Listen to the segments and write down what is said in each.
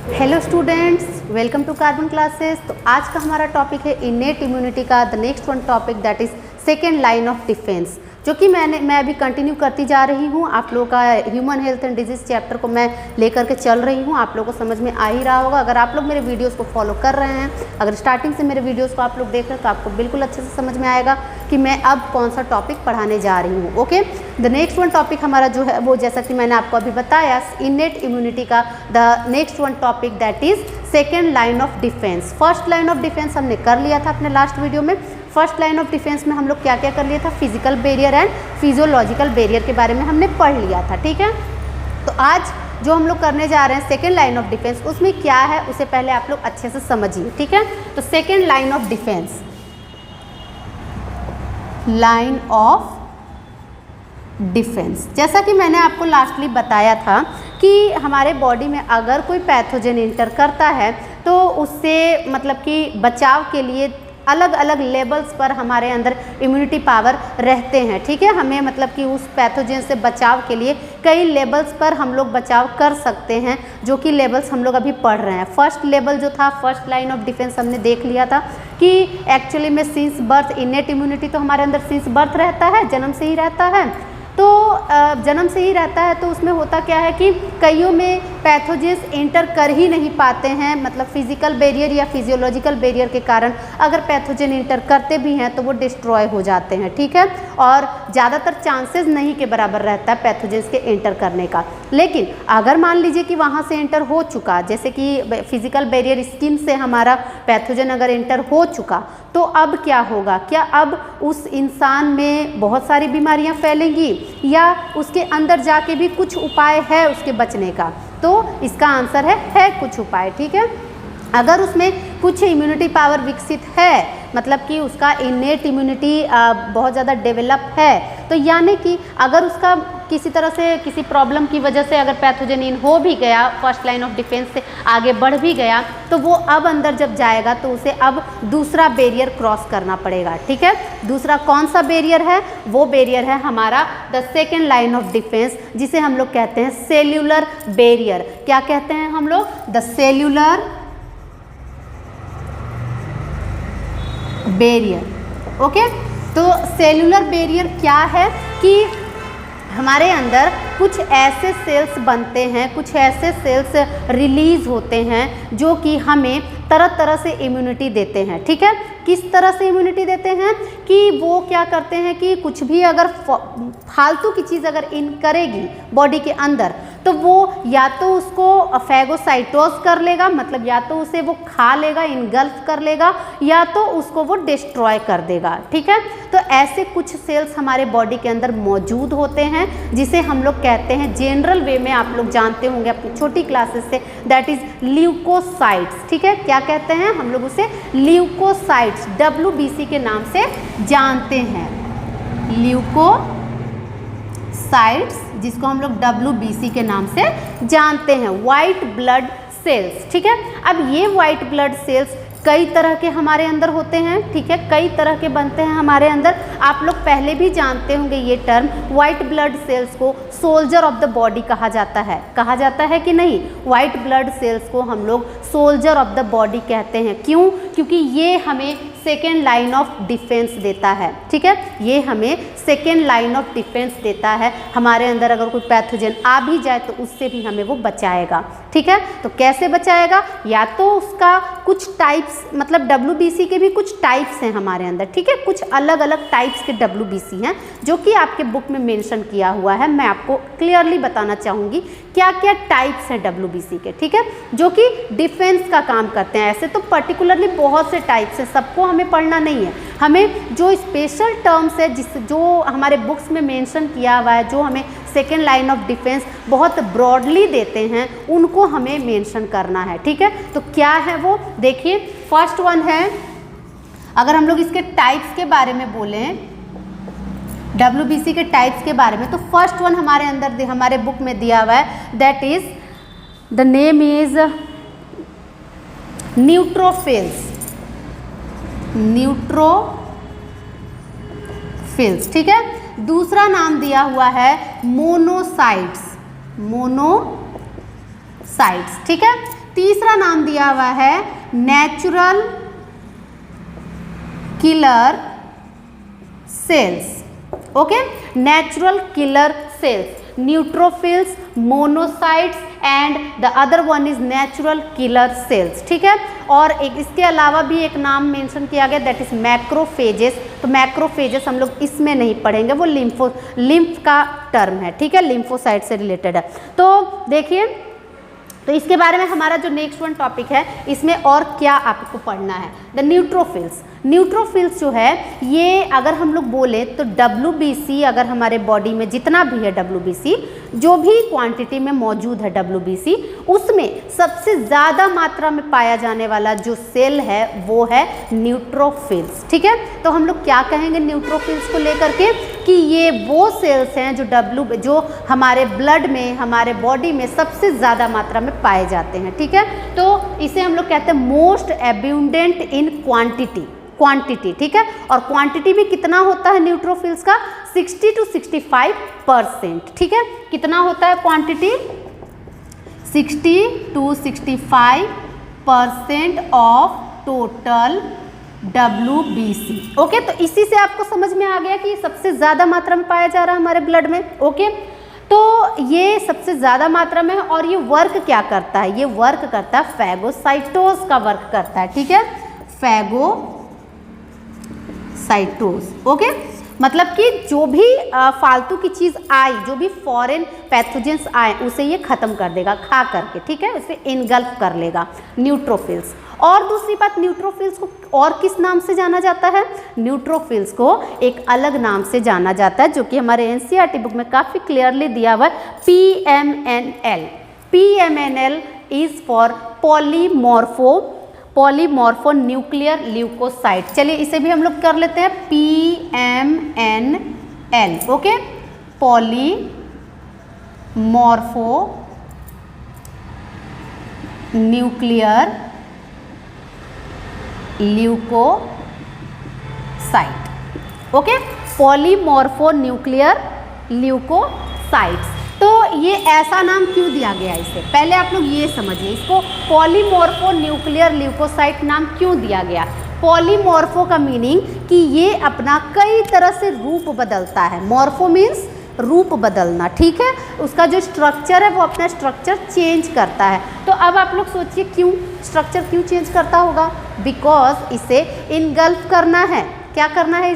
Hello students, welcome to Carbon Classes. तो आज का हमारा टॉपिक है इनेट इम्यूनिटी का the next one topic that is second line of defence, जो कि मैं अभी कंटिन्यू करती जा रही हूँ। आप लोगों का human health and disease chapter को मैं लेकर के चल रही हूँ। आप लोगों को समझ में आ ही रहा होगा अगर आप लोग मेरे वीडियोस को फॉलो कर रहे हैं। अगर स्टार्टिंग से मेरे वीडियोस को आप लोग देख रहे हैं तो आपको बिल्कुल अच्छे से समझ में आएगा कि मैं अब कौन सा टॉपिक पढ़ाने जा रही हूँ। Okay, the next one topic हमारा जो है वो, जैसा कि मैंने आपको अभी बताया, इनेट इम्यूनिटी का the next one topic that is second line of defence. First line of defence हमने कर लिया था अपने लास्ट वीडियो में। फर्स्ट लाइन ऑफ डिफेंस में हम लोग क्या क्या कर लिया था, physical barrier and physiological barrier के बारे में हमने पढ़ लिया था। ठीक है, तो आज जो हम लोग करने जा रहे हैं सेकेंड लाइन ऑफ डिफेंस, उसमें क्या है उसे पहले आप लोग अच्छे से समझिए। ठीक है, तो second line of defence, line of defence, जैसा कि मैंने आपको लास्टली बताया था कि हमारे बॉडी में अगर कोई पैथोजन इंटर करता है तो उससे मतलब कि बचाव के लिए अलग अलग लेवल्स पर हमारे अंदर इम्यूनिटी पावर रहते हैं। ठीक है, हमें मतलब कि उस पैथोजन से बचाव के लिए कई लेवल्स पर हम लोग बचाव कर सकते हैं, जो कि लेवल्स हम लोग अभी पढ़ रहे हैं। फर्स्ट लेवल जो था, फर्स्ट लाइन ऑफ डिफेंस, हमने देख लिया था कि एक्चुअली में सिंस बर्थ इनेट इम्यूनिटी तो हमारे अंदर सिंस बर्थ रहता है, जन्म से ही रहता है। तो जन्म से ही रहता है तो उसमें होता क्या है कि कईयों में पैथोजेंस एंटर कर ही नहीं पाते हैं, मतलब फिजिकल बैरियर या फिजियोलॉजिकल बैरियर के कारण अगर पैथोजन एंटर करते भी हैं तो वो डिस्ट्रॉय हो जाते हैं। ठीक है, और ज़्यादातर चांसेस नहीं के बराबर रहता है पैथोजेंस के एंटर करने का। लेकिन अगर मान लीजिए कि वहाँ से एंटर हो चुका, जैसे कि फिजिकल बैरियर स्किन से हमारा पैथोजन अगर एंटर हो चुका, तो अब क्या होगा, क्या अब उस इंसान में बहुत सारी बीमारियां फैलेंगी या उसके अंदर जाके भी कुछ उपाय है उसके बचने का? तो इसका आंसर है कुछ उपाय। ठीक है, अगर उसमें कुछ इम्यूनिटी पावर विकसित है, मतलब कि उसका इनेट इम्यूनिटी बहुत ज़्यादा डेवलप है, तो यानी कि अगर उसका किसी तरह से किसी प्रॉब्लम की वजह से अगर पैथोजन इन हो भी गया, फर्स्ट लाइन ऑफ डिफेंस से आगे बढ़ भी गया, तो वो अब अंदर जब जाएगा तो उसे अब दूसरा बैरियर क्रॉस करना पड़ेगा। ठीक है, दूसरा कौन सा बैरियर है? वो बैरियर है हमारा the second line of defence, जिसे हम लोग कहते हैं सेल्यूलर बैरियर। क्या कहते हैं हम लोग? The cellular barrier. ओके, तो सेल्यूलर बैरियर क्या है कि हमारे अंदर कुछ ऐसे सेल्स बनते हैं, कुछ ऐसे सेल्स रिलीज होते हैं जो कि हमें तरह तरह से इम्यूनिटी देते हैं। ठीक है, किस तरह से इम्यूनिटी देते हैं कि वो क्या करते हैं कि कुछ भी अगर फालतू की चीज़ अगर इन करेगी बॉडी के अंदर, तो वो या तो उसको फैगोसाइटोज कर लेगा, मतलब या तो उसे वो खा लेगा, इनगल्फ कर लेगा, या तो उसको वो डिस्ट्रॉय कर देगा। ठीक है, तो ऐसे कुछ सेल्स हमारे बॉडी के अंदर मौजूद होते हैं जिसे हम लोग कहते हैं, जनरल वे में आप लोग जानते होंगे अपनी छोटी क्लासेस से, दैट इज ल्यूकोसाइट्स। ठीक है, क्या कहते हैं हम लोग उसे? ल्यूकोसाइट्स, WBC के नाम से जानते हैं, ल्यूकोसाइट्स, जिसको हम लोग WBC के नाम से जानते हैं, वाइट ब्लड सेल्स। ठीक है, अब ये वाइट ब्लड सेल्स कई तरह के हमारे अंदर होते हैं। ठीक है, कई तरह के बनते हैं हमारे अंदर। आप लोग पहले भी जानते होंगे ये टर्म, वाइट ब्लड सेल्स को सोल्जर ऑफ द बॉडी कहा जाता है। कहा जाता है कि नहीं? वाइट ब्लड सेल्स को हम लोग सोल्जर ऑफ द बॉडी कहते हैं। क्यों? क्योंकि ये हमें सेकेंड लाइन ऑफ डिफेंस देता है। ठीक है, ये हमें सेकेंड लाइन ऑफ डिफेंस देता है। हमारे अंदर अगर कोई पैथोजन आ भी जाए तो उससे भी हमें वो बचाएगा। ठीक है, तो कैसे बचाएगा? या तो उसका कुछ टाइप्स, मतलब WBC के भी कुछ टाइप्स हैं हमारे अंदर। ठीक है, कुछ अलग अलग टाइप्स के WBC हैं जो कि आपके बुक में मेंशन किया हुआ है। मैं आपको क्लियरली बताना चाहूँगी क्या क्या टाइप्स हैं WBC के। ठीक है, जो कि डिफेंस का काम करते हैं। ऐसे तो पर्टिकुलरली बहुत से टाइप्स हैं, सबको हमें पढ़ना नहीं है। हमें जो स्पेशल टर्म्स है जो हमारे बुक्स में मेंशन किया हुआ है, जो हमें सेकेंड लाइन ऑफ डिफेंस बहुत ब्रॉडली देते हैं, उनको हमें मेंशन करना है। ठीक है, तो क्या है वो? देखिए, फर्स्ट वन है, अगर हम लोग इसके टाइप्स के बारे में बोलें, WBC के टाइप्स के बारे में, तो फर्स्ट वन हमारे अंदर हमारे बुक में दिया हुआ है, that is the name is neutrophils. Neutrophils. ठीक है, दूसरा नाम दिया हुआ है मोनोसाइट्स। साइट्स। ठीक है, तीसरा नाम दिया हुआ है natural killer cells. Okay, natural killer cells, neutrophils, monocytes and the other one is natural killer cells. ठीक है, और एक इसके अलावा भी एक नाम मेंशन किया गया दैट इज मैक्रोफेजेस। तो मैक्रोफेजेस हम लोग इसमें नहीं पढ़ेंगे, वो लिम्फ का टर्म है। ठीक है, लिम्फोसाइट से रिलेटेड है। तो देखिए, तो इसके बारे में हमारा जो नेक्स्ट वन टॉपिक है, इसमें और क्या आपको पढ़ना है, द न्यूट्रोफिल्स। न्यूट्रोफिल्स जो है ये अगर हम लोग बोले तो WBC, अगर हमारे बॉडी में जितना भी है WBC, जो भी क्वांटिटी में मौजूद है WBC, उसमें सबसे ज़्यादा मात्रा में पाया जाने वाला जो सेल है वो है न्यूट्रोफिल्स। ठीक है, तो हम लोग क्या कहेंगे न्यूट्रोफिल्स को लेकर के कि ये वो सेल्स हैं जो हमारे ब्लड में, हमारे बॉडी में सबसे ज़्यादा मात्रा में पाए जाते हैं। ठीक है, तो इसे हम लोग कहते हैं मोस्ट एब्यूंडेंट इन क्वांटिटी। ठीक है, और क्वांटिटी भी कितना होता है न्यूट्रोफिल्स का, 60 to 65%। ठीक है, कितना होता है quantity, 60 to 65% of total WBC। Okay, तो इसी से आपको समझ में आ गया कि ये सबसे ज़्यादा मात्रा में पाया जा रहा है हमारे ब्लड में। ओके, तो ये सबसे ज़्यादा मात्रा में है और ये वर्क क्या करता है, ये वर्क करता है फैगोसाइटोज का वर्क करता है। ठीक है, फैगोसाइटोज। ओके, मतलब कि जो भी फालतू की चीज़ आई, जो भी फॉरेन पैथोजेंस आए, उसे ये खत्म कर देगा खा करके। ठीक है, उसे इनगल्फ कर लेगा न्यूट्रोफिल्स। और दूसरी बात, न्यूट्रोफिल्स को और किस नाम से जाना जाता है, न्यूट्रोफिल्स को एक अलग नाम से जाना जाता है जो कि हमारे NCERT बुक में काफ़ी क्लियरली दिया हुआ है, PMNL। PMNL is for polymorphonuclear leukocyte. चलिए इसे भी हम लोग कर लेते हैं, PMNL। Okay, polymorphonuclear leukocyte. Okay, polymorphonuclear leukocytes. तो ये ऐसा नाम क्यों दिया गया इसे, पहले आप लोग ये समझिए, इसको पॉलीमॉर्फो न्यूक्लियर ल्यूकोसाइट नाम क्यों दिया गया। पॉलीमॉर्फो का मीनिंग कि ये अपना कई तरह से रूप बदलता है। मॉर्फो मीन्स रूप बदलना। ठीक है, उसका जो स्ट्रक्चर है वो अपना स्ट्रक्चर चेंज करता है। तो अब आप लोग सोचिए क्यों स्ट्रक्चर क्यों चेंज करता होगा, बिकॉज इसे इनगल्फ करना है। क्या करना है,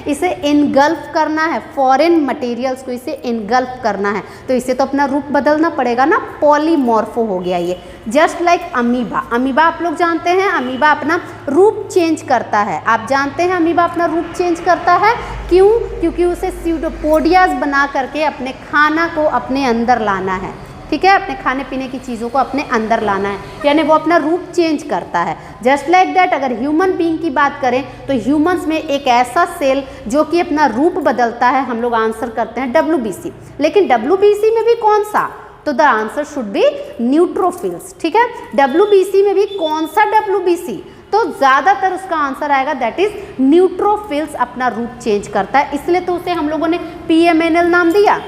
इसे इनगल्फ करना है, फॉरेन मटेरियल्स को इसे इनगल्फ करना है। तो इसे तो अपना रूप बदलना पड़ेगा ना, पॉलीमॉर्फो हो गया ये। Just like amoeba. अमीबा आप लोग जानते हैं, अमीबा अपना रूप चेंज करता है। आप जानते हैं अमीबा अपना रूप चेंज करता है क्यों, क्योंकि उसे स्यूडोपोडियाज बना करके अपने खाना को अपने अंदर लाना है। ठीक है, अपने खाने पीने की चीज़ों को अपने अंदर लाना है, यानी वो अपना रूप चेंज करता है। जस्ट लाइक दैट अगर ह्यूमन बीइंग की बात करें तो ह्यूमंस में एक ऐसा सेल जो कि अपना रूप बदलता है, हम लोग आंसर करते हैं WBC। लेकिन WBC में भी कौन सा, तो the answer should be neutrophils. ठीक है, WBC में भी कौन सा WBC, तो ज़्यादातर उसका आंसर आएगा दैट इज न्यूट्रोफिल्स अपना रूप चेंज करता है, इसलिए तो उसे हम लोगों ने PMNL नाम दिया।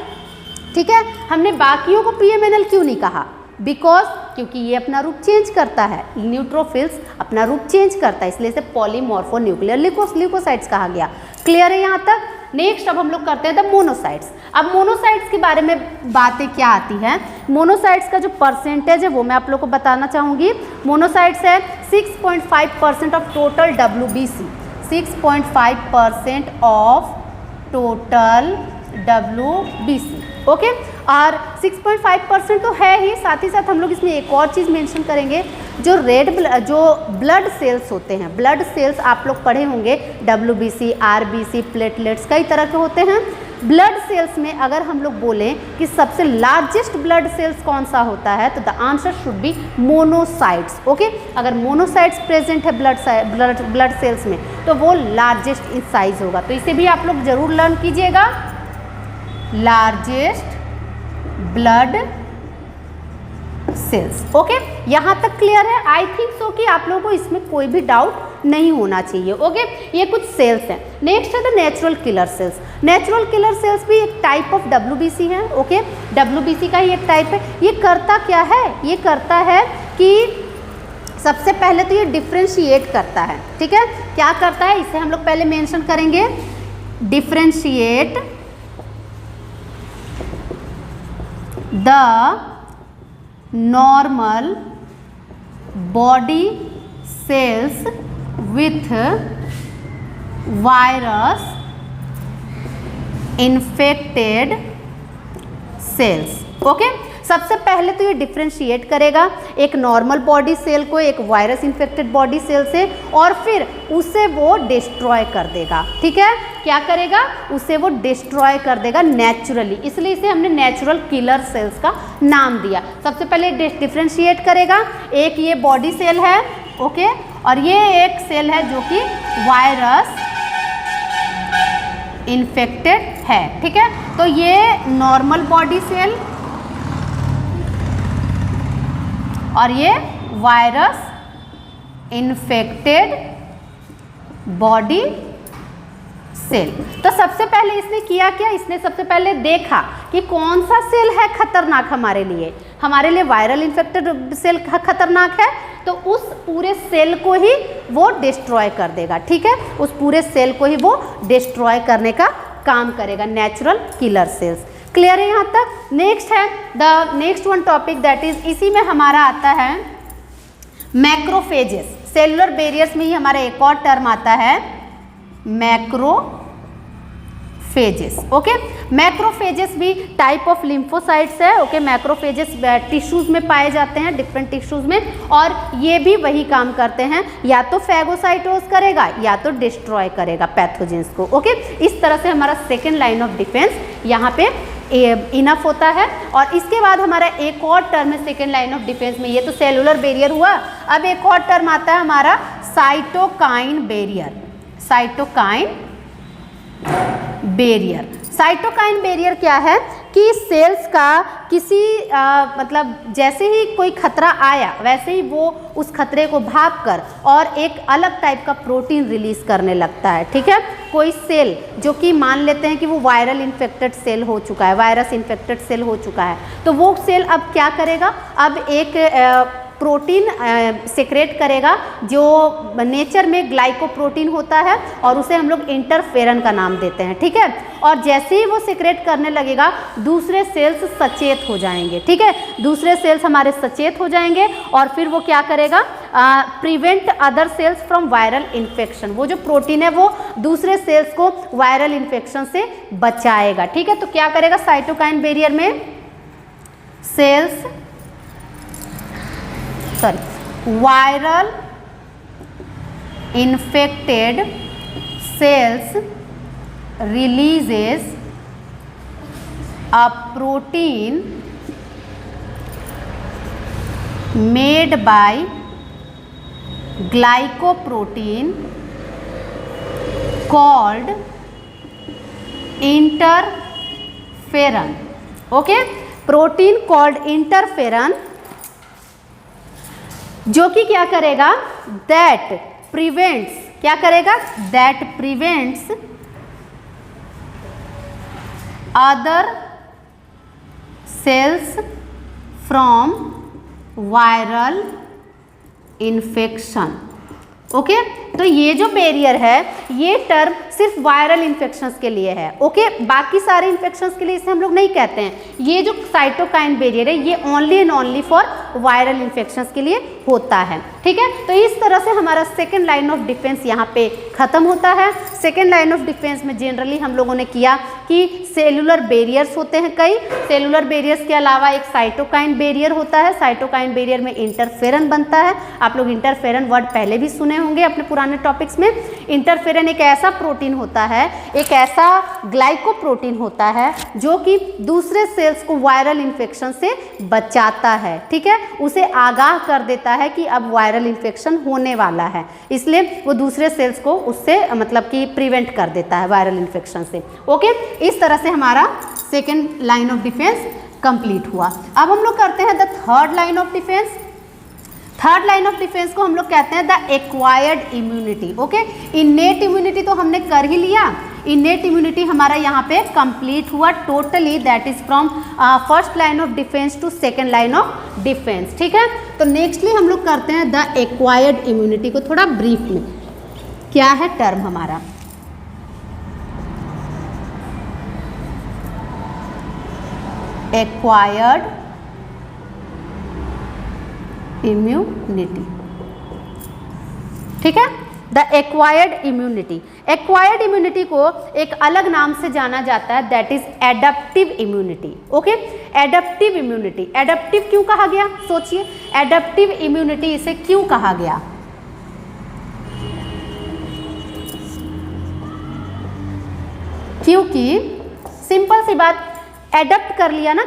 ठीक है, हमने बाकियों को PMNL क्यों नहीं कहा, बिकॉज क्योंकि ये अपना रूप चेंज करता है, न्यूट्रोफिल्स अपना रूप चेंज करता है, इसलिए इसे पॉलीमॉर्फो न्यूक्लियर ल्यूकोसाइट्स कहा गया। क्लियर है यहाँ तक। नेक्स्ट अब हम लोग करते हैं द मोनोसाइट्स। अब मोनोसाइट्स के बारे में बातें क्या आती हैं, मोनोसाइट्स का जो परसेंटेज है वो मैं आप लोग को बताना चाहूँगी। मोनोसाइट्स है 6.5% of total WBC, 6.5% of total WBC। Okay, और 6.5% तो है ही, साथ ही साथ हम लोग इसमें एक और चीज़ मेंशन करेंगे, जो ब्लड सेल्स होते हैं, ब्लड सेल्स आप लोग पढ़े होंगे, WBC, RBC, प्लेटलेट्स कई तरह के होते हैं। ब्लड सेल्स में अगर हम लोग बोलें कि सबसे लार्जेस्ट ब्लड सेल्स कौन सा होता है, तो the answer should be monocytes. Okay, अगर मोनोसाइट्स प्रेजेंट है ब्लड सेल्स में तो वो लार्जेस्ट इन साइज होगा। तो इसे भी आप लोग जरूर लर्न कीजिएगा, लार्जेस्ट ब्लड सेल्स। ओके, यहाँ तक क्लियर है? आई थिंक सो कि आप लोगों को इसमें कोई भी डाउट नहीं होना चाहिए। ओके, ये कुछ सेल्स हैं। नेक्स्ट है the natural killer cells. Natural killer cells भी एक टाइप ऑफ WBC है। ओके, WBC का ही एक टाइप है। ये करता क्या है? ये करता है कि सबसे पहले तो ये डिफ्रेंशिएट करता है। ठीक है, क्या करता है इसे हम लोग पहले मेंशन करेंगे। Differentiate the normal body cells with virus infected cells. Okay, सबसे पहले तो ये डिफ्रेंशिएट करेगा एक नॉर्मल बॉडी सेल को एक वायरस इन्फेक्टेड बॉडी सेल से, और फिर उसे वो डिस्ट्रॉय कर देगा। ठीक है, क्या करेगा? उसे वो डिस्ट्रॉय कर देगा नेचुरली, इसलिए इसे हमने नेचुरल किलर सेल्स का नाम दिया। सबसे पहले डिफ्रेंशिएट करेगा, एक ये बॉडी सेल है। ओके, और ये एक सेल है जो कि वायरस इन्फेक्टेड है। ठीक है, तो ये नॉर्मल बॉडी सेल और ये वायरस इन्फेक्टेड बॉडी सेल। तो सबसे पहले इसने किया क्या? इसने सबसे पहले देखा कि कौन सा सेल है खतरनाक हमारे लिए। हमारे लिए वायरल इन्फेक्टेड सेल खतरनाक है, तो उस पूरे सेल को ही वो डिस्ट्रॉय कर देगा। ठीक है, उस पूरे सेल को ही वो डिस्ट्रॉय करने का काम करेगा, नेचुरल किलर सेल्स। क्लियर है यहाँ तक? नेक्स्ट है the next one topic that is, इसी में हमारा आता है मैक्रोफेजेस। सेलुलर बैरियर्स में ही हमारा एक और टर्म आता है मैक्रोफेजेस। ओके, मैक्रोफेजेस भी टाइप ऑफ लिम्फोसाइट्स है। ओके, मैक्रोफेजेस टिश्यूज में पाए जाते हैं, डिफरेंट टिश्यूज में, और ये भी वही काम करते हैं, या तो फैगोसाइटोज करेगा या तो डिस्ट्रॉय करेगा पैथोजेंस को। ओके, इस तरह से हमारा सेकेंड लाइन ऑफ डिफेंस यहाँ पे इनफ होता है। और इसके बाद हमारा एक और टर्म है सेकेंड लाइन ऑफ डिफेंस में, ये तो सेलुलर बैरियर हुआ। अब एक और टर्म आता है हमारा cytokine barrier. Cytokine barrier. Cytokine barrier क्या है कि सेल्स का किसी मतलब जैसे ही कोई खतरा आया वैसे ही वो उस खतरे को भाप कर और एक अलग टाइप का प्रोटीन रिलीज करने लगता है। ठीक है, कोई सेल जो कि मान लेते हैं कि वो वायरल इन्फेक्टेड सेल हो चुका है, वायरस इन्फेक्टेड सेल हो चुका है, तो वो सेल अब क्या करेगा? अब एक प्रोटीन सेक्रेट करेगा जो नेचर में ग्लाइकोप्रोटीन होता है, और उसे हम लोग इंटरफेरन का नाम देते हैं। ठीक है, और जैसे ही वो सेक्रेट करने लगेगा दूसरे सेल्स सचेत हो जाएंगे। ठीक है, दूसरे सेल्स हमारे सचेत हो जाएंगे और फिर वो क्या करेगा? Prevent other cells from viral infection. वो जो प्रोटीन है वो दूसरे सेल्स को वायरल इन्फेक्शन से बचाएगा। ठीक है, तो क्या करेगा साइटोकाइन बैरियर में? Cells viral infected cells releases a protein made by glycoprotein called interferon. Okay, protein called interferon जो कि क्या करेगा? दैट प्रिवेंट्स, क्या करेगा? That prevents other cells from viral infection. Okay, तो ये जो बैरियर है ये टर्म सिर्फ वायरल इन्फेक्शंस के लिए है। ओके, बाकी सारे इन्फेक्शंस के लिए इसे हम लोग नहीं कहते हैं। ये जो साइटोकाइन बैरियर है ये only and only for viral infections के लिए होता है। ठीक है, तो इस तरह से हमारा सेकेंड लाइन ऑफ डिफेंस यहाँ पे खत्म होता है। सेकेंड लाइन ऑफ डिफेंस में जनरली हम लोगों ने किया कि सेलुलर बैरियर्स होते हैं कई। सेलुलर बैरियर्स के अलावा एक साइटोकाइन बैरियर होता है। साइटोकाइन बैरियर में इंटरफेरन बनता है। आप लोग इंटरफेरन वर्ड पहले भी सुने होंगे अपने पुराने टॉपिक्स में। इंटरफेरन एक ऐसा प्रोटीन होता है, एक ऐसा ग्लाइकोप्रोटीन होता है जो कि दूसरे सेल्स को वायरल इन्फेक्शन से बचाता है। ठीक है, उसे आगाह कर देता है कि अब वायरल इन्फेक्शन होने वाला है, इसलिए वो दूसरे सेल्स को उससे मतलब कि प्रिवेंट कर देता है वायरल इन्फेक्शन से। ओके, इस तरह से हमारा second line of defence complete हुआ। अब हम लोग करते हैं the third line of defence. Third line of defence को हम लोग कहते हैं the acquired immunity. Okay, innate immunity तो हमने कर ही लिया, इनेट इम्यूनिटी हमारा यहाँ पे कंप्लीट हुआ totally, that is from first line of defence to second line of defence. ठीक है, तो नेक्स्टली हम लोग करते हैं द एक्वायर्ड इम्यूनिटी को थोड़ा ब्रीफ में। क्या है टर्म हमारा? Acquired immunity. ठीक है, the acquired immunity. Acquired immunity को एक अलग नाम से जाना जाता है, that is adaptive immunity. Okay, adaptive immunity. Adaptive क्यों कहा गया? सोचिए, एडप्टिव इम्यूनिटी इसे क्यों कहा गया? क्योंकि सिंपल सी बात, एडप्ट कर लिया ना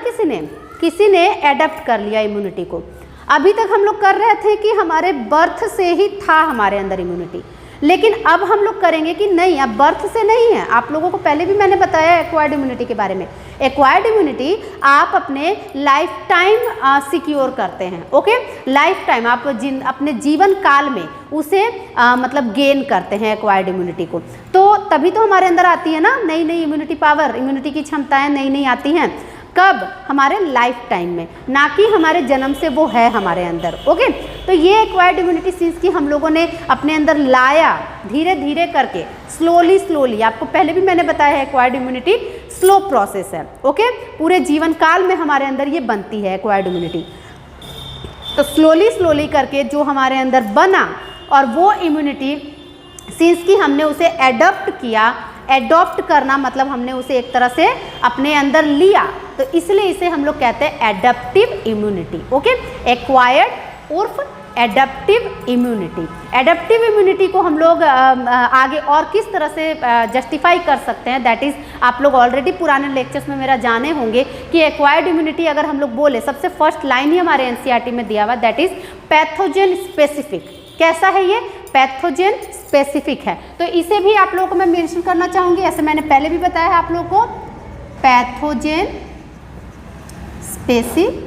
किसी ने एडप्ट कर लिया इम्यूनिटी को। अभी तक हम लोग कर रहे थे कि हमारे बर्थ से ही था हमारे अंदर इम्यूनिटी, लेकिन अब हम लोग करेंगे कि नहीं, अब बर्थ से नहीं है। आप लोगों को पहले भी मैंने बताया एक्वायर्ड इम्यूनिटी के बारे में। एक्वायर्ड इम्यूनिटी आप अपने लाइफ टाइम सिक्योर करते हैं। ओके, लाइफ टाइम आप अपने जीवन काल में उसे मतलब गेन करते हैं एक्वायर्ड इम्यूनिटी को। तो तभी तो हमारे अंदर आती है ना नई नई इम्यूनिटी पावर, इम्यूनिटी की क्षमताएं नई नई आती हैं। कब? हमारे लाइफ टाइम में, ना कि हमारे जन्म से वो है हमारे अंदर। ओके, तो ये एक्वायर्ड इम्यूनिटी सिंस कि हम लोगों ने अपने अंदर लाया धीरे धीरे करके, स्लोली, आपको पहले भी मैंने बताया है एक्वायर्ड इम्यूनिटी स्लो प्रोसेस है। ओके, पूरे जीवन काल में हमारे अंदर ये बनती है एक्वायर्ड इम्यूनिटी। तो स्लोली करके जो हमारे अंदर बना, और वो इम्यूनिटी सिंस कि हमने उसे एडप्ट किया, एडॉप्ट करना मतलब हमने उसे एक तरह से अपने अंदर लिया, तो इसलिए इसे हम लोग कहते हैं एडप्टिव इम्यूनिटी। ओके, एक्वायर्ड उर्फ एडप्टिव इम्यूनिटी। एडप्टिव इम्यूनिटी को हम लोग आगे और किस तरह से जस्टिफाई कर सकते हैं, दैट इज आप लोग ऑलरेडी पुराने लेक्चर्स में मेरा जाने होंगे कि एक्वायर्ड इम्यूनिटी अगर हम लोग बोले, सबसे फर्स्ट लाइन ही हमारे एनसीईआरटी में दिया हुआ, दैट इज पैथोजन स्पेसिफिक। कैसा है ये? पैथोजन स्पेसिफिक है। तो इसे भी आप लोगों को मैं मेंशन करना चाहूँगी, ऐसे मैंने पहले भी बताया है आप लोगों को, पैथोजन स्पेसिफिक।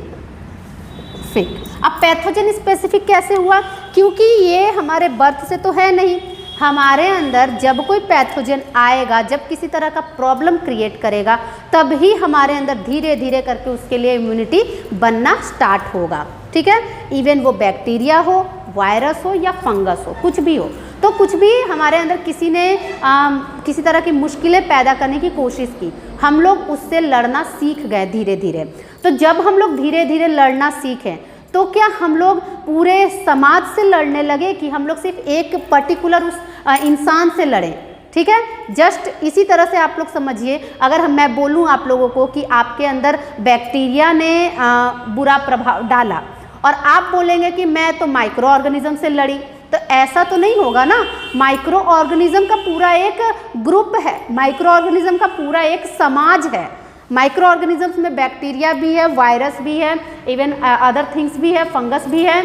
अब पैथोजन स्पेसिफिक कैसे हुआ? क्योंकि ये हमारे बर्थ से तो है नहीं, हमारे अंदर जब कोई पैथोजन आएगा, जब किसी तरह का प्रॉब्लम क्रिएट करेगा, तब ही हमारे अंदर धीरे धीरे करके उसके लिए इम्यूनिटी बनना स्टार्ट होगा। ठीक है, इवन वो बैक्टीरिया हो, वायरस हो या फंगस हो, कुछ भी हो, तो कुछ भी हमारे अंदर किसी ने किसी तरह की मुश्किलें पैदा करने की कोशिश की, हम लोग उससे लड़ना सीख गए धीरे धीरे। तो जब हम लोग धीरे धीरे लड़ना सीखें, तो क्या हम लोग पूरे समाज से लड़ने लगे कि हम लोग सिर्फ एक पर्टिकुलर उस इंसान से लड़ें? ठीक है, जस्ट इसी तरह से आप लोग समझिए, अगर मैं बोलूँ आप लोगों को कि आपके अंदर बैक्टीरिया ने बुरा प्रभाव डाला, और आप बोलेंगे कि मैं तो माइक्रो ऑर्गेनिज्म से लड़ी, तो ऐसा तो नहीं होगा ना। माइक्रो ऑर्गेनिज्म का पूरा एक ग्रुप है, माइक्रो ऑर्गेनिज्म का पूरा एक समाज है। माइक्रो ऑर्गेनिजम्स में बैक्टीरिया भी है, वायरस भी है, इवन अदर थिंग्स भी है, फंगस भी है।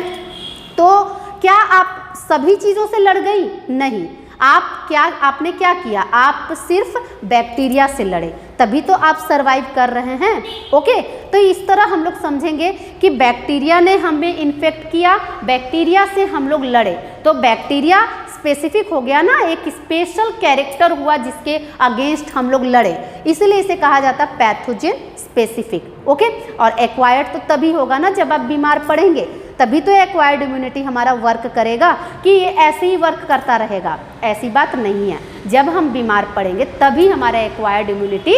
तो क्या आप सभी चीज़ों से लड़ गई? नहीं। आपने क्या किया? आप सिर्फ बैक्टीरिया से लड़े, तभी तो आप सरवाइव कर रहे हैं। ओके, तो इस तरह हम लोग समझेंगे कि बैक्टीरिया ने हमें इन्फेक्ट किया, बैक्टीरिया से हम लोग लड़े, तो बैक्टीरिया स्पेसिफिक हो गया ना, एक स्पेशल कैरेक्टर हुआ जिसके अगेंस्ट हम लोग लड़े, इसलिए इसे कहा जाता है पैथोजन स्पेसिफिक। ओके, और एक्वायर्ड तो तभी होगा ना जब आप बीमार पड़ेंगे, तभी तो एक्वायर्ड इम्यूनिटी हमारा वर्क करेगा, कि ये ऐसे ही वर्क करता रहेगा, ऐसी बात नहीं है। जब हम बीमार पड़ेंगे तभी हमारा एक्वायर्ड इम्यूनिटी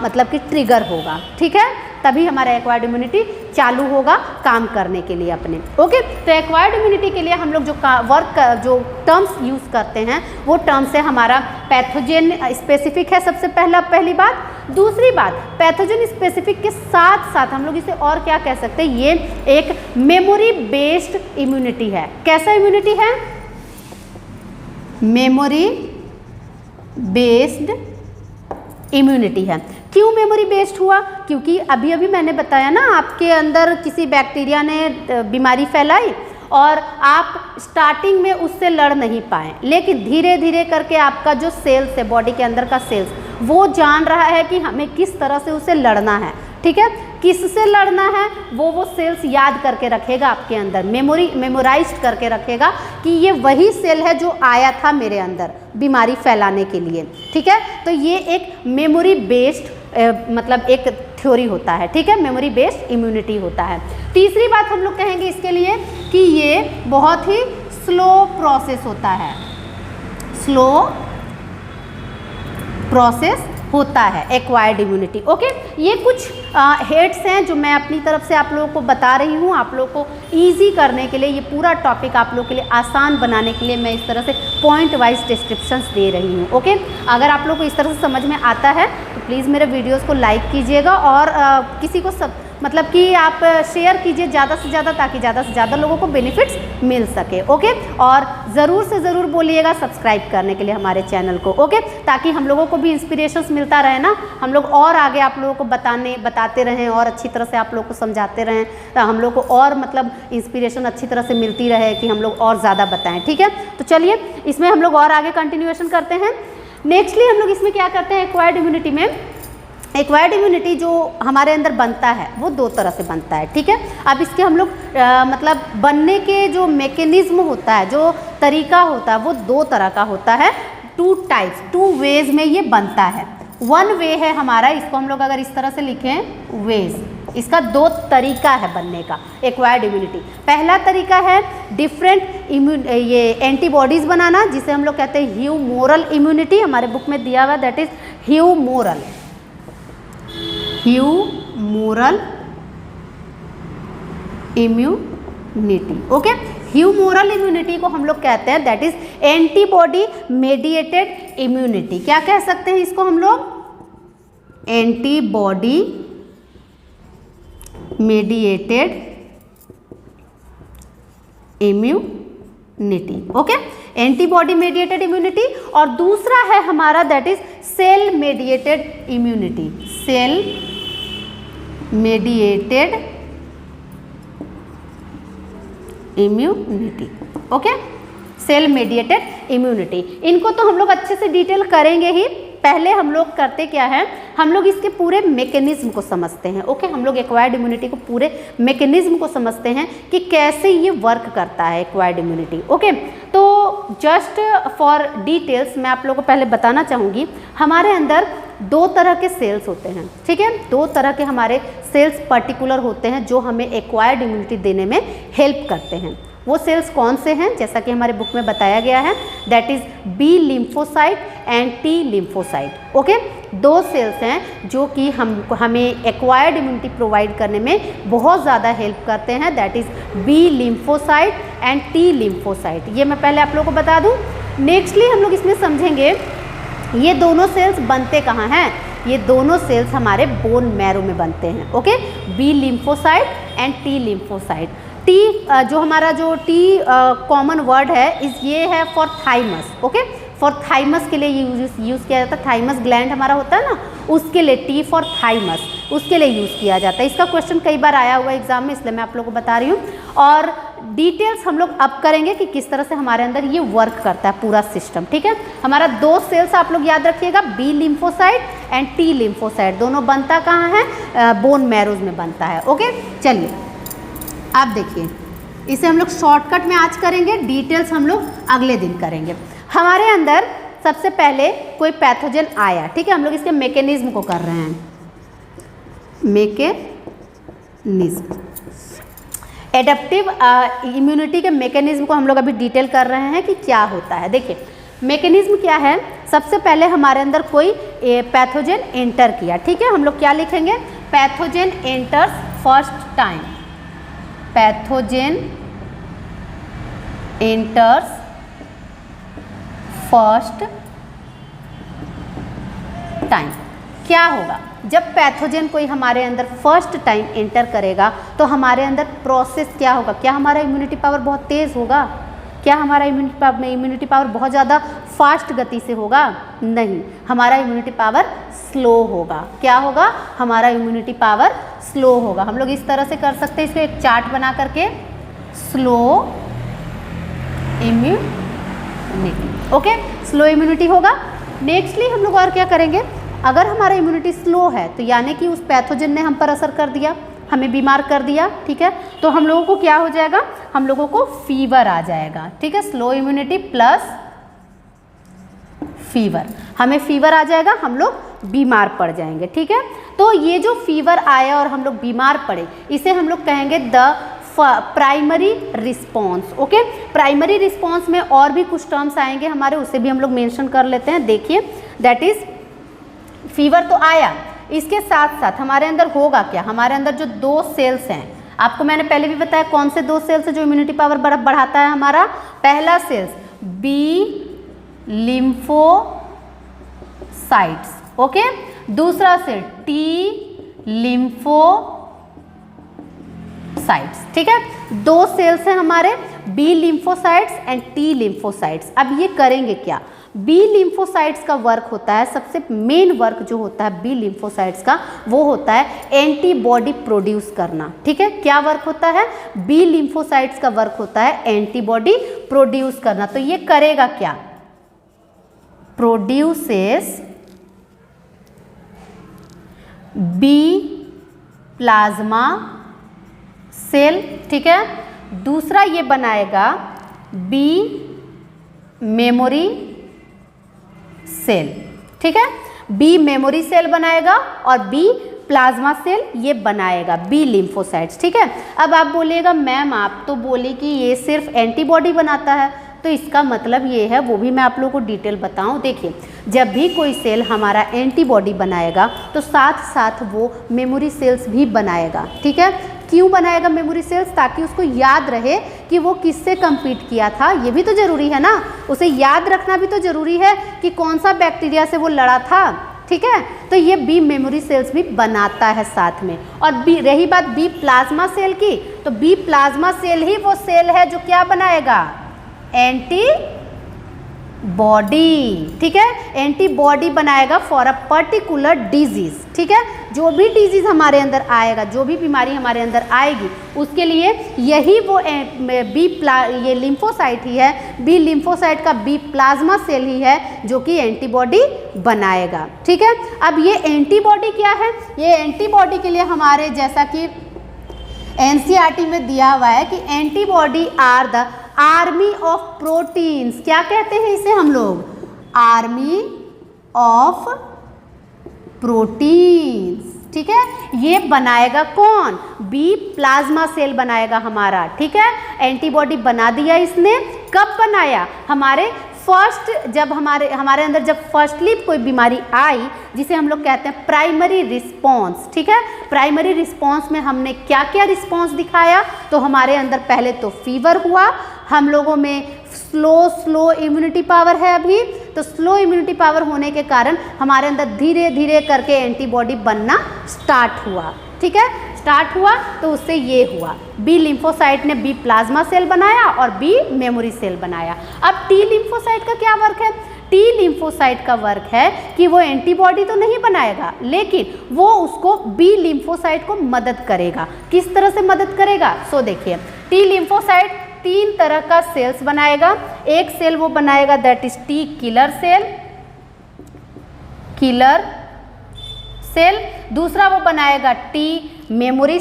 मतलब कि ट्रिगर होगा। ठीक है, तभी हमारा एक्वायर्ड इम्यूनिटी चालू होगा काम करने के लिए अपने। ओके, तो एक्वायर्ड इम्यूनिटी के लिए हम लोग जो टर्म्स यूज़ करते हैं, वो टर्म्स है हमारा पैथोजन स्पेसिफिक है सबसे पहली बात। दूसरी बात, पैथोजन स्पेसिफिक के साथ साथ हम लोग इसे और क्या कह सकते हैं, ये एक मेमोरी बेस्ड इम्यूनिटी है। कैसा इम्यूनिटी है? मेमोरी बेस्ड इम्यूनिटी है। क्यों मेमोरी बेस्ड हुआ? क्योंकि अभी अभी मैंने बताया ना, आपके अंदर किसी बैक्टीरिया ने बीमारी फैलाई और आप स्टार्टिंग में उससे लड़ नहीं पाए, लेकिन धीरे धीरे करके आपका जो सेल्स है, बॉडी के अंदर का सेल्स, वो जान रहा है कि हमें किस तरह से उसे लड़ना है। ठीक है, किससे लड़ना है वो सेल्स याद करके रखेगा आपके अंदर, मेमोराइज्ड करके रखेगा कि ये वही सेल है जो आया था मेरे अंदर बीमारी फैलाने के लिए। ठीक है, तो ये एक मेमोरी बेस्ड मतलब एक थ्योरी होता है। ठीक है, मेमोरी बेस्ड इम्यूनिटी होता है। तीसरी बात हम लोग कहेंगे इसके लिए कि ये बहुत ही स्लो प्रोसेस होता है, स्लो प्रोसेस होता है एक्वायर्ड इम्यूनिटी। ओके, ये कुछ हेड्स हैं जो मैं अपनी तरफ से आप लोगों को बता रही हूँ, आप लोगों को ईजी करने के लिए, ये पूरा टॉपिक आप लोगों के लिए आसान बनाने के लिए मैं इस तरह से पॉइंट वाइज डिस्क्रिप्शंस दे रही हूँ। ओके, अगर आप लोगों को इस तरह से समझ में आता है तो प्लीज़ मेरे वीडियोज़ को लाइक कीजिएगा और किसी को मतलब कि आप शेयर कीजिए ज़्यादा से ज़्यादा, ताकि ज़्यादा से ज़्यादा लोगों को बेनिफिट्स मिल सके। ओके, और ज़रूर से ज़रूर बोलिएगा सब्सक्राइब करने के लिए हमारे चैनल को। ओके, ताकि हम लोगों को भी इंस्पिरेशंस मिलता रहे ना, हम लोग और आगे आप लोगों को बताते रहें और अच्छी तरह से आप लोगों को समझाते रहें, तो हम लोग को और मतलब इंस्पिरेशन अच्छी तरह से मिलती रहे कि हम लोग और ज़्यादा बताएँ। ठीक है, तो चलिए इसमें हम लोग और आगे कंटिन्यूएशन करते हैं। नेक्स्टली हम लोग इसमें क्या करते हैं, एक्वायर्ड इम्यूनिटी में, एक्वायर्ड इम्यूनिटी जो हमारे अंदर बनता है वो दो तरह से बनता है। ठीक है, अब इसके हम लोग मतलब बनने के जो मैकेनिज्म होता है, जो तरीका होता है, वो दो तरह का होता है, टू टाइप्स, टू वेज में ये बनता है। वन वे है हमारा, इसको हम लोग अगर इस तरह से लिखें वेज, इसका दो तरीका है बनने का एक्वायर्ड इम्यूनिटी। पहला तरीका है डिफरेंट ये एंटीबॉडीज बनाना, जिसे हम लोग कहते हैं ह्यूमोरल इम्यूनिटी, हमारे बुक में दिया हुआ that is humoral immunity. Okay, humoral immunity को हम लोग कहते हैं that is antibody mediated immunity. क्या कह सकते हैं इसको हम लोग, antibody mediated immunity. Okay, antibody mediated immunity. और दूसरा है हमारा that is cell mediated immunity, cell mediated immunity. Okay, cell mediated immunity, इनको तो हम लोग अच्छे से डिटेल करेंगे ही। पहले हम लोग करते क्या है, हम लोग इसके पूरे मैकेनिज्म को समझते हैं। ओके, हम लोग एक्वायर्ड इम्यूनिटी को पूरे मैकेनिज्म को समझते हैं कि कैसे ये वर्क करता है एक्वायर्ड इम्यूनिटी। ओके, तो जस्ट फॉर डिटेल्स मैं आप लोगों को पहले बताना चाहूँगी, हमारे अंदर दो तरह के सेल्स होते हैं। ठीक है, दो तरह के हमारे सेल्स पर्टिकुलर होते हैं जो हमें एक्वायर्ड इम्यूनिटी देने में हेल्प करते हैं। वो सेल्स कौन से हैं, जैसा कि हमारे बुक में बताया गया है, that is B lymphocyte and T lymphocyte. Okay, दो सेल्स हैं जो कि हमें एक्वायर्ड इम्यूनिटी प्रोवाइड करने में बहुत ज़्यादा हेल्प करते हैं, that is B lymphocyte and T lymphocyte. ये मैं पहले आप लोगों को बता दूं। नेक्स्टली हम लोग इसमें समझेंगे ये दोनों सेल्स बनते कहाँ हैं, ये दोनों सेल्स हमारे बोन मैरो में बनते हैं। Okay, B lymphocyte and T lymphocyte. T जो हमारा जो टी कॉमन वर्ड है इस ये है for thymus. Okay, for thymus के लिए यूज़ किया जाता है, थाइमस ग्लैंड हमारा होता है ना, उसके लिए टी फॉर थाइमस, उसके लिए यूज़ किया जाता है। इसका क्वेश्चन कई बार आया हुआ एग्जाम में, इसलिए मैं आप लोगों को बता रही हूँ। और डिटेल्स हम लोग अब करेंगे कि किस तरह से हमारे अंदर ये वर्क करता है पूरा सिस्टम। ठीक है, हमारा दो सेल्स आप लोग याद रखिएगा, B lymphocyte and T lymphocyte, दोनों बनता कहाँ है, बोन मैरोज में बनता है। ओके, चलिए आप देखिए, इसे हम लोग शॉर्टकट में आज करेंगे, डिटेल्स हम लोग अगले दिन करेंगे। हमारे अंदर सबसे पहले कोई पैथोजन आया, ठीक है, हम लोग इसके मैकेनिज्म को कर रहे हैं, मैकेनिज्म, एडेप्टिव इम्यूनिटी के मैकेनिज्म को हम लोग अभी डिटेल कर रहे हैं कि क्या होता है। देखिए मैकेनिज्म क्या है, सबसे पहले हमारे अंदर कोई पैथोजन एंटर किया, ठीक है, हम लोग क्या लिखेंगे, pathogen enters first time, pathogen enters first time. क्या होगा जब पैथोजन कोई हमारे अंदर फर्स्ट टाइम एंटर करेगा तो हमारे अंदर प्रोसेस क्या होगा, क्या हमारा इम्यूनिटी पावर बहुत तेज़ होगा, क्या हमारा इम्यूनिटी पावर बहुत ज़्यादा फास्ट गति से होगा, नहीं, हमारा इम्यूनिटी पावर स्लो होगा। क्या होगा, हमारा इम्यूनिटी पावर स्लो होगा। हम लोग इस तरह से कर सकते हैं, इसको एक चार्ट बना करके, slow immunity. Okay, slow immunity होगा। नेक्स्टली हम लोग और क्या करेंगे, अगर हमारा इम्यूनिटी स्लो है तो यानी कि उस पैथोजन ने हम पर असर कर दिया, हमें बीमार कर दिया, ठीक है, तो हम लोगों को क्या हो जाएगा, हम लोगों को फीवर आ जाएगा, ठीक है, स्लो इम्यूनिटी प्लस फीवर, हमें फीवर आ जाएगा, हम लोग बीमार पड़ जाएंगे, ठीक है। तो ये जो फीवर आया और हम लोग बीमार पड़े, इसे हम लोग कहेंगे the primary response. Okay, primary response में और भी कुछ टर्म्स आएंगे हमारे, उसे भी हम लोग मेंशन कर लेते हैं। देखिए, दैट इज फीवर तो आया, इसके साथ साथ हमारे अंदर होगा क्या, हमारे अंदर जो 2 सेल्स हैं, आपको मैंने पहले भी बताया कौन से 2 सेल्स है जो इम्यूनिटी पावर बढ़ाता है हमारा। पहला सेल्स बी लिम्फोसाइट्स, ओके, दूसरा सेल टी लिम्फोसाइट्स, ठीक है, 2 सेल्स हैं हमारे, B lymphocytes and T lymphocytes. अब ये करेंगे क्या, बी लिम्फोसाइट्स का वर्क होता है, सबसे मेन वर्क जो होता है बी लिम्फोसाइट्स का, वो होता है एंटीबॉडी प्रोड्यूस करना, ठीक है। क्या वर्क होता है, बी लिम्फोसाइट्स का वर्क होता है एंटीबॉडी प्रोड्यूस करना। तो ये करेगा क्या, प्रोड्यूसेस बी प्लाज्मा सेल, ठीक है, दूसरा ये बनाएगा बी मेमोरी सेल, ठीक है, बी मेमोरी सेल बनाएगा और बी प्लाज्मा सेल ये बनाएगा बी लिम्फोसाइट्स, ठीक है। अब आप बोलिएगा मैम आप तो बोली कि ये सिर्फ एंटीबॉडी बनाता है, तो इसका मतलब ये है, वो भी मैं आप लोगों को डिटेल बताऊं। देखिए, जब भी कोई सेल हमारा एंटीबॉडी बनाएगा तो साथ साथ वो मेमोरी सेल्स भी बनाएगा, ठीक है। क्यों बनाएगा मेमोरी सेल्स, ताकि उसको याद रहे कि वो किससे कम्पीट किया था, ये भी तो जरूरी है ना, उसे याद रखना भी तो जरूरी है कि कौन सा बैक्टीरिया से वो लड़ा था, ठीक है। तो ये बी मेमोरी सेल्स भी बनाता है साथ में। और बी, रही बात बी प्लाज्मा सेल की, तो बी प्लाज्मा सेल ही वो सेल है जो क्या बनाएगा, एंटीबॉडी, ठीक है, एंटीबॉडी बनाएगा फॉर अ पर्टिकुलर डिजीज, ठीक है। जो भी डिजीज हमारे अंदर आएगा, जो भी बीमारी हमारे अंदर आएगी, उसके लिए यही वो ये लिम्फोसाइट ही है, बी लिम्फोसाइट का बी प्लाज्मा सेल ही है जो कि एंटीबॉडी बनाएगा, ठीक है। अब ये एंटीबॉडी क्या है, ये एंटीबॉडी के लिए हमारे जैसा कि एनसीईआरटी में दिया हुआ है कि antibody are the army of proteins, क्या कहते हैं इसे हम लोग, आर्मी ऑफ प्रोटीन्स, ठीक है। ये बनाएगा कौन, बी प्लाज्मा सेल बनाएगा हमारा, ठीक है। एंटीबॉडी बना दिया इसने, कब बनाया, हमारे फर्स्ट, जब हमारे अंदर जब फर्स्टली कोई बीमारी आई, जिसे हम लोग कहते हैं प्राइमरी रिस्पॉन्स, ठीक है। प्राइमरी रिस्पॉन्स में हमने क्या क्या रिस्पॉन्स दिखाया, तो हमारे अंदर पहले तो फीवर हुआ, हम लोगों में स्लो इम्यूनिटी पावर है अभी, तो स्लो इम्यूनिटी पावर होने के कारण हमारे अंदर धीरे धीरे करके एंटीबॉडी बनना स्टार्ट हुआ, ठीक है। स्टार्ट हुआ तो उससे ये हुआ, बी लिम्फोसाइट ने बी प्लाज्मा सेल बनाया और बी मेमोरी सेल बनाया। अब टी लिम्फोसाइट का क्या वर्क है, टी लिम्फोसाइट का वर्क है कि वो एंटीबॉडी तो नहीं बनाएगा, लेकिन वो उसको बी लिम्फोसाइट को मदद करेगा। किस तरह से मदद करेगा, सो देखिए, टी लिम्फोसाइट 3 तरह का सेल्स बनाएगा। एक सेल वो बनाएगा that is T killer cell, दूसरा वो बनाएगा टी मेमोरी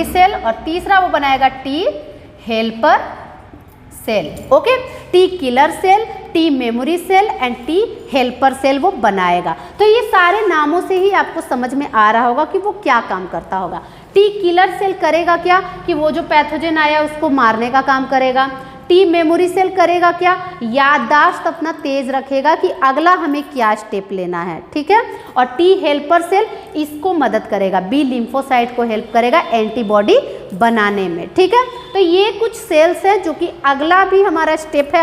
सेल, और तीसरा वो बनाएगा T helper cell, okay. T killer cell, T memory cell and T helper cell वो बनाएगा। तो ये सारे नामों से ही आपको समझ में आ रहा होगा कि वो क्या काम करता होगा। टी किलर सेल करेगा क्या, कि वो जो पैथोजन आया उसको मारने का काम करेगा। टी मेमोरी सेल करेगा क्या, याददाश्त अपना तेज रखेगा कि अगला हमें क्या स्टेप लेना है, ठीक है। और टी हेल्पर सेल इसको मदद करेगा, बी लिम्फोसाइट को हेल्प करेगा एंटीबॉडी बनाने में, ठीक है। तो ये कुछ सेल्स हैं जो कि अगला भी हमारा स्टेप है,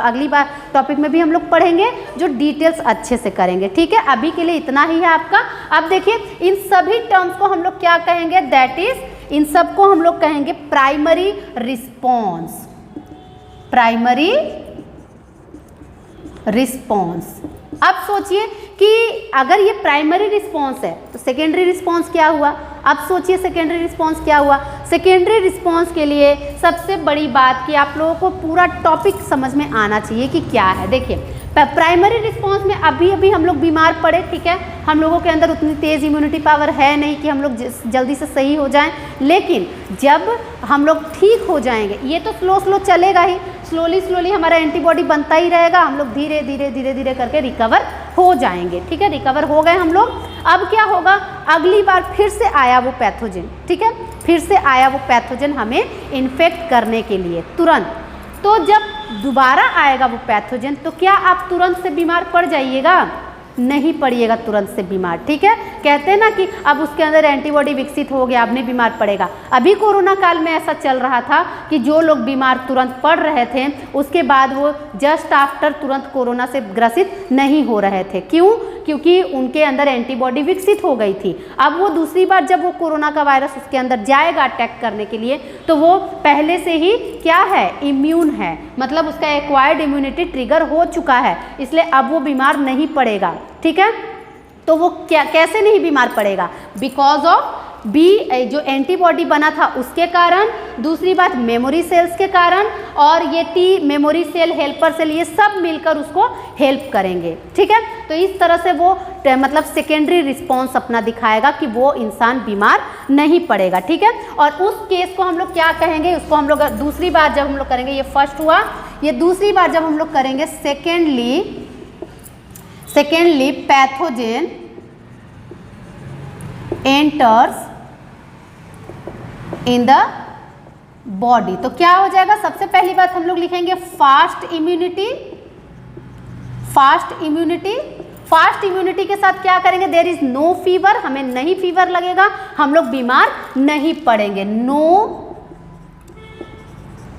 अगली बार टॉपिक में भी हम लोग पढ़ेंगे, जो डिटेल्स अच्छे से करेंगे, ठीक है। अभी के लिए इतना ही है आपका। अब देखिए, इन सभी टर्म्स को हम लोग क्या कहेंगे, दैट इज, इन सबको हम लोग कहेंगे प्राइमरी रिस्पॉन्स, प्राइमरी रिस्पॉन्स। अब सोचिए कि अगर ये प्राइमरी रिस्पॉन्स है तो सेकेंडरी रिस्पॉन्स क्या हुआ। अब सोचिए सेकेंडरी रिस्पॉन्स क्या हुआ। सेकेंडरी रिस्पॉन्स के लिए सबसे बड़ी बात कि आप लोगों को पूरा टॉपिक समझ में आना चाहिए कि क्या है। देखिए, प्राइमरी रिस्पॉन्स में अभी अभी हम लोग बीमार पड़े, ठीक है, हम लोगों के अंदर उतनी तेज़ इम्यूनिटी पावर है नहीं कि हम लोग जल्दी से सही हो जाएं, लेकिन जब हम लोग ठीक हो जाएंगे, ये तो स्लो चलेगा ही, स्लोली हमारा एंटीबॉडी बनता ही रहेगा, हम लोग धीरे धीरे करके रिकवर हो जाएंगे, ठीक है। रिकवर हो गए हम लोग, अब क्या होगा, अगली बार फिर से आया वो पैथोजन, ठीक है, फिर से आया वो पैथोजन हमें इन्फेक्ट करने के लिए तुरंत। तो जब दोबारा आएगा वो पैथोजन तो क्या आप तुरंत से बीमार पड़ जाइएगा? नहीं पड़िएगा तुरंत से बीमार, ठीक है। कहते हैं ना कि अब उसके अंदर एंटीबॉडी विकसित हो गया, अब नहीं बीमार पड़ेगा। अभी कोरोना काल में ऐसा चल रहा था कि जो लोग बीमार तुरंत पड़ रहे थे उसके बाद वो जस्ट आफ्टर तुरंत कोरोना से ग्रसित नहीं हो रहे थे। क्यों? क्योंकि उनके अंदर एंटीबॉडी विकसित हो गई थी। अब वो दूसरी बार जब वो कोरोना का वायरस उसके अंदर जाएगा अटैक करने के लिए, तो वो पहले से ही क्या है, इम्यून है, मतलब उसका एक्वायर्ड इम्यूनिटी ट्रिगर हो चुका है, इसलिए अब वो बीमार नहीं पड़ेगा, ठीक है। तो वो क्या, कैसे नहीं बीमार पड़ेगा? बिकॉज ऑफ बी जो एंटीबॉडी बना था उसके कारण, दूसरी बात मेमोरी सेल्स के कारण, और ये T memory cell, helper cell, ये सब मिलकर उसको हेल्प करेंगे, ठीक है। तो इस तरह से वो मतलब सेकेंडरी रिस्पॉन्स अपना दिखाएगा कि वो इंसान बीमार नहीं पड़ेगा, ठीक है। और उस केस को हम लोग क्या कहेंगे, उसको हम लोग दूसरी बार जब हम लोग करेंगे, ये फर्स्ट हुआ, ये दूसरी बार जब हम लोग करेंगे secondly pathogen enters in the body, तो क्या हो जाएगा, सबसे पहली बात हम लोग लिखेंगे फास्ट इम्यूनिटी। फास्ट इम्यूनिटी के साथ क्या करेंगे, देयर इज नो फीवर, हमें नहीं फीवर लगेगा, हम लोग बीमार नहीं पड़ेंगे, no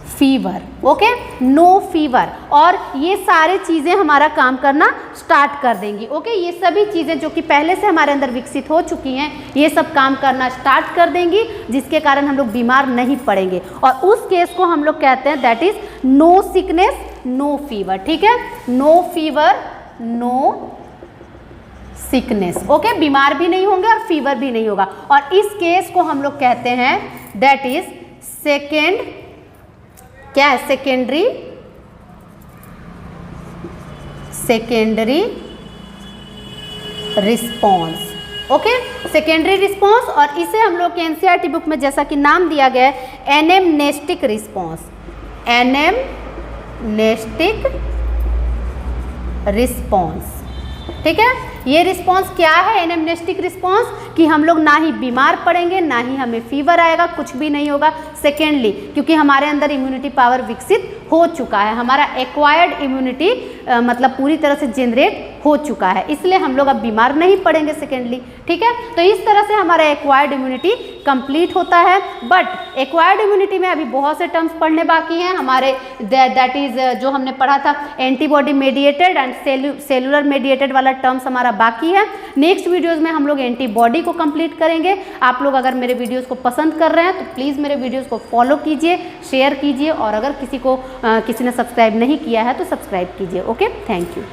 fever, okay, no fever. और ये सारी चीज़ें हमारा काम करना स्टार्ट कर देंगी, ओके। ये सभी चीज़ें जो कि पहले से हमारे अंदर विकसित हो चुकी हैं, ये सब काम करना स्टार्ट कर देंगी, जिसके कारण हम लोग बीमार नहीं पड़ेंगे। और उस केस को हम लोग कहते हैं that is no sickness no fever, ठीक है, no fever no sickness, okay, बीमार भी नहीं होंगे और फीवर भी नहीं होगा। और इस केस को हम लोग कहते हैं दैट इज क्या है, secondary response, okay, secondary response. और इसे हम लोग के एनसीईआरटी बुक में जैसा कि नाम दिया गया है एनेमनेस्टिक रिस्पॉन्स, एनेमनेस्टिक रिस्पॉन्स, ठीक है। ये रिस्पॉन्स क्या है, एनेमनेस्टिक रिस्पॉन्स, कि हम लोग ना ही बीमार पड़ेंगे, ना ही हमें फीवर आएगा, कुछ भी नहीं होगा। सेकेंडली, क्योंकि हमारे अंदर इम्यूनिटी पावर विकसित हो चुका है, हमारा एक्वायर्ड इम्यूनिटी मतलब पूरी तरह से जनरेट हो चुका है, इसलिए हम लोग अब बीमार नहीं पड़ेंगे सेकेंडली, ठीक है। तो इस तरह से हमारा एक्वायर्ड इम्यूनिटी कंप्लीट होता है। बट एक्वायर्ड इम्यूनिटी में अभी बहुत से टर्म्स पढ़ने बाकी हैं हमारे, दैट इज जो हमने पढ़ा था antibody mediated and cellular mediated वाला टर्म्स हमारा बाकी है। नेक्स्ट वीडियोज़ में हम लोग एंटीबॉडी को कंप्लीट करेंगे। आप लोग अगर मेरे वीडियोज़ को पसंद कर रहे हैं तो प्लीज़ मेरे वीडियोज़ को फॉलो कीजिए, शेयर कीजिए, और अगर किसी ने सब्सक्राइब नहीं किया है तो सब्सक्राइब कीजिए, ओके, थैंक यू।